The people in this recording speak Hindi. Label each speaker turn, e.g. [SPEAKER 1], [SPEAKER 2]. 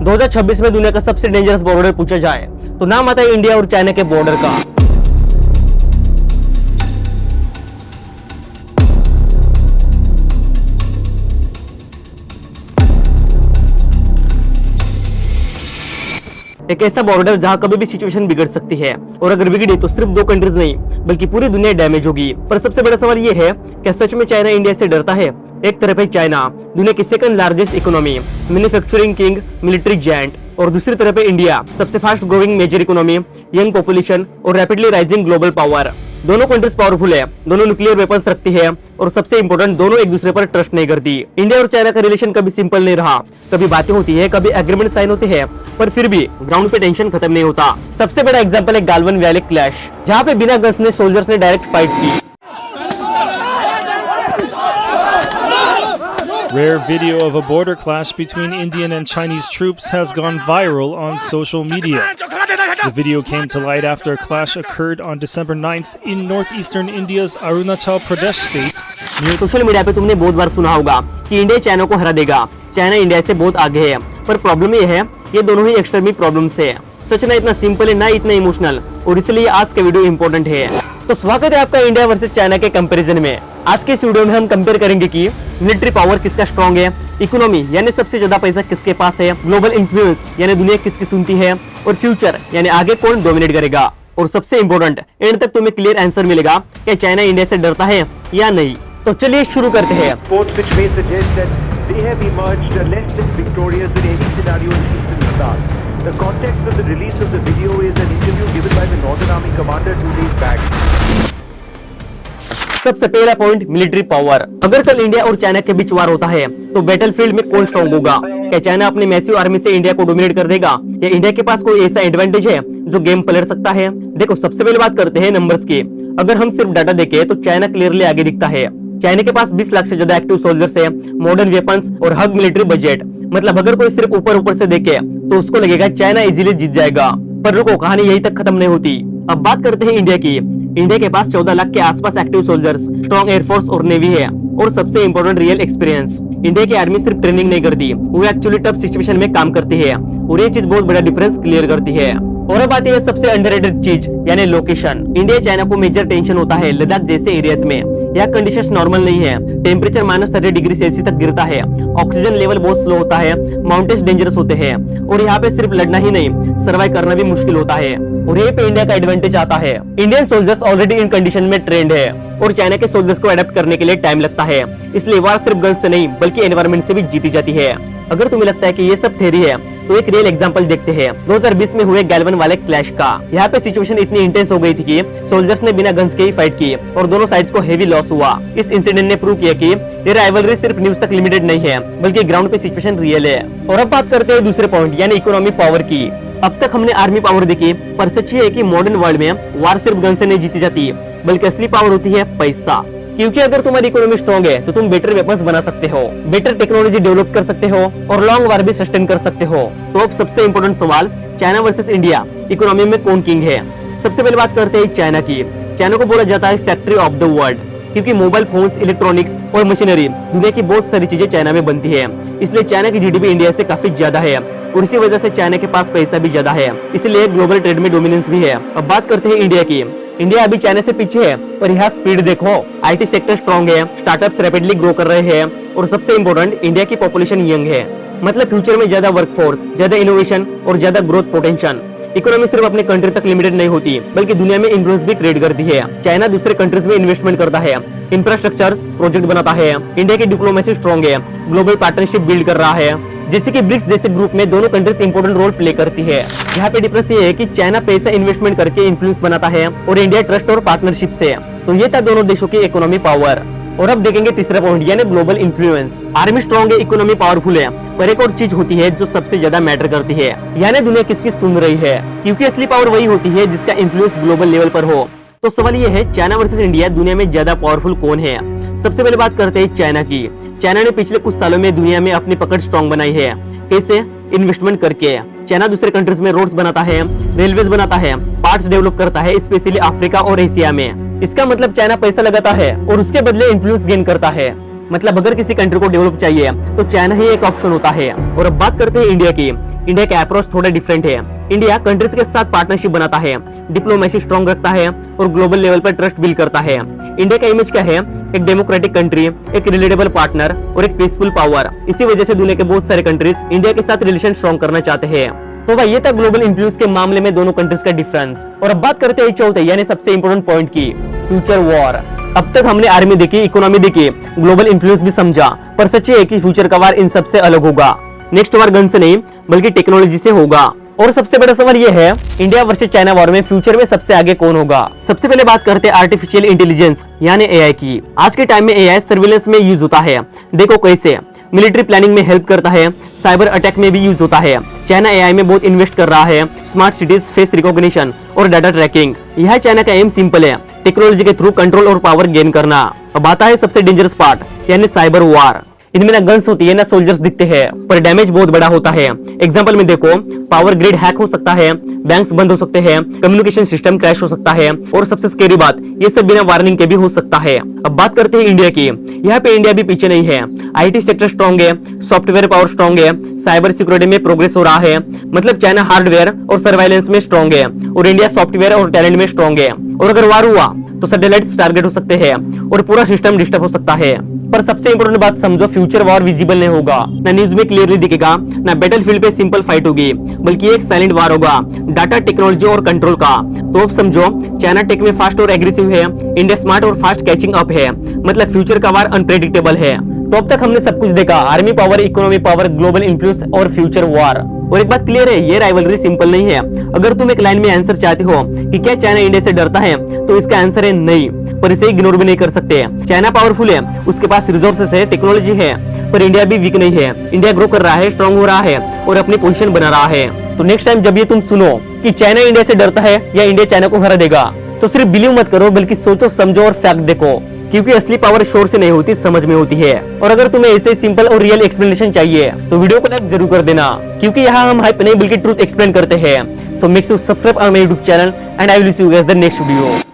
[SPEAKER 1] 2026 में दुनिया का सबसे डेंजरस बॉर्डर पूछा जाए तो नाम आता है इंडिया और चाइना के बॉर्डर का। एक ऐसा बॉर्डर जहां कभी भी सिचुएशन बिगड़ सकती है, और अगर बिगड़ी तो सिर्फ 2 कंट्रीज नहीं बल्कि पूरी दुनिया डैमेज होगी। पर सबसे बड़ा सवाल ये है, क्या सच में चाइना इंडिया से डरता है? एक तरफ है चाइना, दुनिया की second largest economy, manufacturing king, military giant, और दूसरी तरफ है इंडिया, सबसे fast growing major economy, young population और रैपिडली राइजिंग ग्लोबल पावर। दोनों कंट्रीज पावरफुल है, दोनों न्यूक्लियर वेपन्स रखती है, और सबसे इंपॉर्टेंट, दोनों एक दूसरे पर ट्रस्ट नहीं करती। इंडिया और चाइना का रिलेशन कभी सिंपल नहीं रहा, कभी बातें होती है, कभी एग्रीमेंट साइन होते हैं, पर फिर भी ग्राउंड पे टेंशन खत्म नहीं होता। सबसे बड़ा एग्जांपल है गालवन वैली क्लैश, जहाँ पे बिना गन्स ने सोल्जर्स ने डायरेक्ट फाइट की।
[SPEAKER 2] Rare video of a border clash between Indian and Chinese troops has gone viral on social media. The video came to light after a clash occurred on December 9th in northeastern India's Arunachal Pradesh state.
[SPEAKER 1] Social media पे तुमने बहुत बार सुना होगा कि इंडिया चाइना को हरा देगा, चाइना इंडिया से बहुत आगे है, पर प्रॉब्लम ये है, ये दोनों ही एक्सट्रीम प्रॉब्लम्स है। सच ना इतना सिंपल है, ना इतना इमोशनल, और इसलिए आज का वीडियो इंपॉर्टेंट है। तो स्वागत है आपका इंडिया वर्सेस चाइना के कंपैरिजन में। आज के इस वीडियो में हम कंपेयर करेंगे कि मिलिट्री पावर किसका स्ट्रॉन्ग है, इकोनॉमी यानी सबसे ज्यादा पैसा किसके पास है, ग्लोबल इन्फ्लुएंस यानी दुनिया किसकी सुनती है, और फ्यूचर यानी आगे कौन डोमिनेट करेगा। और सबसे इंपॉर्टेंट, एंड तक तुम्हें क्लियर आंसर मिलेगा कि चाइना इंडिया से डरता है या नहीं। तो चलिए शुरू करते हैं।
[SPEAKER 3] They have emerged less than victorious in any scenario in eastern Ladakh. The context of the release of the video is an interview given by the Northern Army commander 2 days back.
[SPEAKER 1] सबसे पहला पॉइंट, मिलिट्री पावर। अगर कल इंडिया और चाइना के बीच वार होता है तो बैटलफील्ड में कौन स्ट्रॉन्ग होगा? क्या चाइना अपनी मैसिव आर्मी से इंडिया को डोमिनेट कर देगा, या इंडिया के पास कोई ऐसा एडवांटेज है जो गेम पलट सकता है? देखो, सबसे पहले बात करते हैं नंबर्स की। अगर हम सिर्फ डाटा देखें तो चाइना क्लियरली आगे दिखता है। चाइना के पास 20 लाख से ज्यादा एक्टिव सोल्जर्स है, मॉडर्न वेपन्स और हग मिलिट्री बजट। मतलब अगर कोई सिर्फ ऊपर से देखे तो उसको लगेगा चाइना इजीली जीत जाएगा। पर रुको, कहानी यही तक खत्म नहीं होती। अब बात करते हैं इंडिया की। इंडिया के पास 14 लाख के आसपास एक्टिव सोल्जर्स, स्ट्रॉन्ग एयरफोर्स और नेवी है, और सबसे इंपॉर्टेंट, रियल एक्सपीरियंस। इंडिया की आर्मी सिर्फ ट्रेनिंग नहीं करती, वो एक्चुअली टफ सिचुएशन में काम करती है, और ये चीज बहुत बड़ा डिफरेंस क्लियर करती है। और अब आती है सबसे अंडररेटेड चीज, यानी लोकेशन। इंडिया चाइना को मेजर टेंशन होता है लद्दाख जैसे एरियाज में। यहाँ कंडीशंस नॉर्मल नहीं है, टेम्परेचर -30 डिग्री सेल्सियस तक गिरता है, ऑक्सीजन लेवल बहुत स्लो होता है, माउंटेन्स डेंजरस होते हैं, और यहाँ पे सिर्फ लड़ना ही नहीं, सर्वाइव करना भी मुश्किल होता है। और ये पे इंडिया का एडवांटेज आता है। Indian soldiers already in condition में ट्रेंड है, और चाइना के सोल्जर्स को अडेप्ट करने के लिए टाइम लगता है। इसलिए वार सिर्फ गन्स से नहीं बल्कि एनवायरनमेंट से भी जीती जाती है। अगर तुम्हें लगता है कि ये सब थ्योरी है तो एक रियल एग्जांपल देखते हैं 2020 में हुए गैलवन वाले क्लैश का। यहाँ पे सिचुएशन इतनी इंटेंस हो गई थी कि सोल्जर्स ने बिना गन्स के ही फाइट की, और दोनों साइड्स को हेवी लॉस हुआ। इस इंसिडेंट ने प्रूव किया कि ये राइवलरी सिर्फ न्यूज तक लिमिटेड नहीं है, बल्कि ग्राउंड पे सिचुएशन रियल है। और अब बात करते हैं दूसरे पॉइंट, यानी इकोनॉमी पावर की। अब तक हमने आर्मी पावर देखी, पर सच ये है कि मॉडर्न वर्ल्ड में वार सिर्फ गन से नहीं जीती जाती, बल्कि असली पावर होती है पैसा। क्योंकि अगर तुम्हारी इकोनॉमी स्ट्रॉन्ग है तो तुम बेटर वेपन्स बना सकते हो, बेटर टेक्नोलॉजी डेवलप कर सकते हो, और लॉन्ग वार भी सस्टेन कर सकते हो। तो अब सबसे इंपॉर्टेंट सवाल, चाइना वर्सेस इंडिया, इकोनॉमी में कौन किंग है? सबसे पहले बात करते हैं चाइना की। चाइना को बोला जाता है फैक्ट्री ऑफ द वर्ल्ड, क्योंकि मोबाइल फोन्स, इलेक्ट्रॉनिक्स और मशीनरी, दुनिया की बहुत सारी चीजें चाइना में बनती है। इसलिए चाइना की जीडीपी इंडिया से काफी ज्यादा है, और इसी वजह से चाइना के पास पैसा भी ज्यादा है, इसलिए ग्लोबल ट्रेड में डोमिनेंस भी है। अब बात करते हैं इंडिया की। इंडिया अभी चाइना से पीछे है, पर यहाँ स्पीड देखो, आईटी सेक्टर स्ट्रॉन्ग है, स्टार्टअप्स रैपिडली ग्रो कर रहे हैं, और सबसे इंपॉर्टेंट, इंडिया की पॉपुलेशन यंग है। मतलब फ्यूचर में ज्यादा वर्कफोर्स, ज्यादा इनोवेशन और ज्यादा ग्रोथ पोटेंशियल। इकोनॉमी सिर्फ अपने कंट्री तक लिमिटेड नहीं होती, बल्कि दुनिया में इन्फ्लुएंस भी क्रिएट करती है। चाइना दूसरे कंट्रीज में इन्वेस्टमेंट करता है, इंफ्रास्ट्रक्चर्स प्रोजेक्ट बनाता है। इंडिया की डिप्लोमेसी स्ट्रॉन्ग है, ग्लोबल पार्टनरशिप बिल्ड कर रहा है, जैसे कि ब्रिक्स जैसे ग्रुप में दोनों कंट्रीज इंपॉर्टेंट रोल प्ले करती है। यहाँ पे डिफरेंस ये है कि चाइना पैसा इन्वेस्टमेंट करके इन्फ्लुएंस बनाता है, और इंडिया ट्रस्ट और पार्टनरशिप से। तो ये था दोनों देशों की इकोनॉमी पावर। और अब देखेंगे तीसरा पॉइंट, यानी ग्लोबल इन्फ्लुएंस। आर्मी स्ट्रॉन्ग है, इकोनॉमी पावरफुल है, पर एक और चीज होती है जो सबसे ज्यादा मैटर करती है, यानी दुनिया किसकी सुन रही है। क्योंकि असली पावर वही होती है जिसका इन्फ्लुएंस ग्लोबल लेवल पर हो। तो सवाल ये है, चाइना वर्सेस इंडिया, दुनिया में ज्यादा पावरफुल कौन है? सबसे पहले बात करते हैं चाइना की। चाइना ने पिछले कुछ सालों में दुनिया में अपनी पकड़ स्ट्रॉन्ग बनाई है। कैसे? इन्वेस्टमेंट करके। चाइना दूसरे कंट्रीज में रोड्स बनाता है, रेलवेज बनाता है, पार्ट्स डेवलप करता है, स्पेशली अफ्रीका और एशिया में। इसका मतलब चाइना पैसा लगाता है और उसके बदले इन्फ्लुएंस गेन करता है। मतलब अगर किसी कंट्री को डेवलप चाहिए तो चाइना ही एक ऑप्शन होता है। और अब बात करते हैं इंडिया की। इंडिया का अप्रोच थोड़ा डिफरेंट है। इंडिया कंट्रीज के साथ पार्टनरशिप बनाता है, डिप्लोमेसी स्ट्रॉन्ग रखता है और ग्लोबल लेवल पर ट्रस्ट बिल्ड करता है। इंडिया का इमेज क्या है? एक डेमोक्रेटिक कंट्री, एक रिलेटेबल पार्टनर और एक पीसफुल पावर। इसी वजह से दुनिया के बहुत सारे कंट्रीज इंडिया के साथ रिलेशन स्ट्रॉन्ग करना चाहते हैं। तो भाई ये था ग्लोबल इन्फ्लुएंस के मामले में दोनों कंट्रीज का डिफरेंस। और अब बात करते हैं चौथे यानी सबसे इंपोर्टेंट पॉइंट की, फ्यूचर वॉर। अब तक हमने आर्मी देखी, इकोनॉमी देखी, ग्लोबल इन्फ्लुएंस भी समझा, पर सच है कि फ्यूचर का वार इन सबसे अलग होगा। नेक्स्ट वार गन से नहीं बल्कि टेक्नोलॉजी से होगा। और सबसे बड़ा सवाल ये है, इंडिया वर्सेस चाइना वॉर में फ्यूचर में सबसे आगे कौन होगा? सबसे पहले बात करते हैं आर्टिफिशियल इंटेलिजेंस यानी एआई की। आज के टाइम में एआई सर्विलेंस में यूज होता है। देखो कैसे, मिलिट्री प्लानिंग में हेल्प करता है, साइबर अटैक में भी यूज होता है। चाइना एआई में बहुत इन्वेस्ट कर रहा है, स्मार्ट सिटीज, फेस रिकॉग्निशन और डाटा ट्रैकिंग। यह चाइना का एम सिंपल है, टेक्नोलॉजी के थ्रू कंट्रोल और पावर गेन करना। अब आता है सबसे डेंजरस पार्ट यानी साइबर वार। इनमें ना गन्स होती है ना सोल्जर्स दिखते हैं, पर डैमेज बहुत बड़ा होता है। एग्जांपल में देखो, पावर ग्रिड हैक हो सकता है, बैंक्स बंद हो सकते हैं, कम्युनिकेशन सिस्टम क्रैश हो सकता है और सबसे स्कैरी बात, ये सब बिना वार्निंग के भी हो सकता है। अब बात करते हैं इंडिया की। यहाँ पे इंडिया भी पीछे नहीं है। आईटी सेक्टर स्ट्रॉन्ग है, सॉफ्टवेयर पावर स्ट्रॉन्ग है, साइबर सिक्योरिटी में प्रोग्रेस हो रहा है। मतलब चाइना हार्डवेयर और सर्वाइलेंस में स्ट्रॉन्ग है और इंडिया सॉफ्टवेयर और टैलेंट में स्ट्रॉन्ग है। और अगर वार हुआ तो सैटेलाइट्स टारगेट हो सकते हैं और पूरा सिस्टम डिस्टर्ब हो सकता है। पर सबसे इंपोर्टेंट बात समझो, फ्यूचर वॉर विजिबल नहीं होगा, ना न्यूज में क्लियरली दिखेगा, ना बैटलफील्ड पे सिंपल फाइट होगी, बल्कि एक साइलेंट वार होगा, डाटा, टेक्नोलॉजी और कंट्रोल का। तो अब समझो, चाइना टेक में फास्ट और एग्रेसिव है, इंडिया स्मार्ट और फास्ट कैचिंग अप है। मतलब फ्यूचर का वार अनप्रेडिक्टेबल है। तो अब तक हमने सब कुछ देखा, army power, economy power, global influence और फ्यूचर वॉर। और एक बात क्लियर है, ये राइवलरी सिंपल नहीं है। अगर तुम एक लाइन में आंसर चाहते हो कि क्या चाइना इंडिया से डरता है, तो इसका आंसर है नहीं, पर इसे इग्नोर भी नहीं कर सकते। चाइना पावरफुल है, उसके पास रिसोर्सेस है, टेक्नोलॉजी है, पर इंडिया भी वीक नहीं है। इंडिया ग्रो कर रहा है, स्ट्रांग हो रहा है और अपनी पोजीशन बना रहा है। तो नेक्स्ट टाइम जब ये तुम सुनो कि चाइना इंडिया से डरता है या इंडिया चाइना को हरा देगा, तो सिर्फ बिलीव मत करो, बल्कि सोचो, समझो और फैक्ट देखो। क्योंकि असली पावर शोर से नहीं होती, समझ में होती है। और अगर तुम्हें ऐसे सिंपल और रियल एक्सप्लेनेशन चाहिए तो वीडियो को लाइक जरूर कर देना, क्योंकि यहाँ हम हाइप नहीं बल्कि ट्रूथ एक्सप्लेन करते हैं। So make sure subscribe our my YouTube channel and I will see you guys the next video.